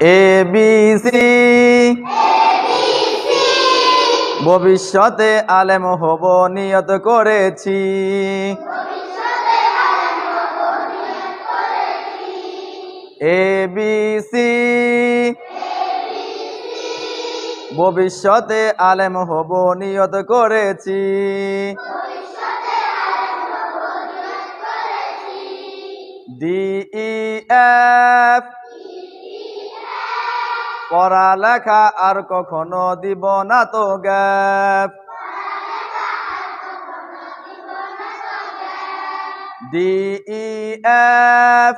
ABC ভবিষ্যতে আলেম হব নিয়ত করেছি। ABC ভবিষ্যতে আলেম হব নিয়ত করেছি। DEF পড়ালেখা আর কখনো দিব না তো গ্যাপ। DEF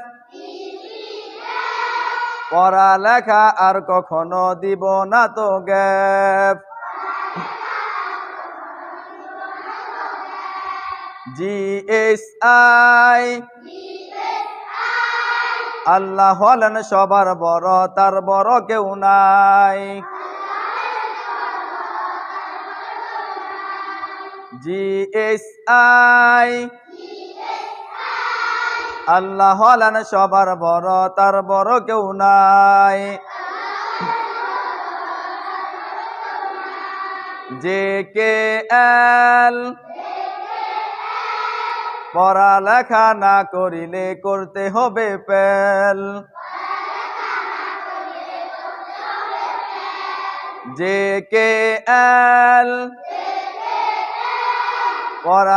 পড়ালেখা আর কখনো দিব না তো গ্যাপ। GHI আল্লাহ হলেন সবার বড়, তার বড় কেউ নাই। GHI আল্লাহ হলেন সবার বড়, তার বড় কেউ নাই। JKL পড়ালেখা না করিলে করতে হবে ফেল। JKL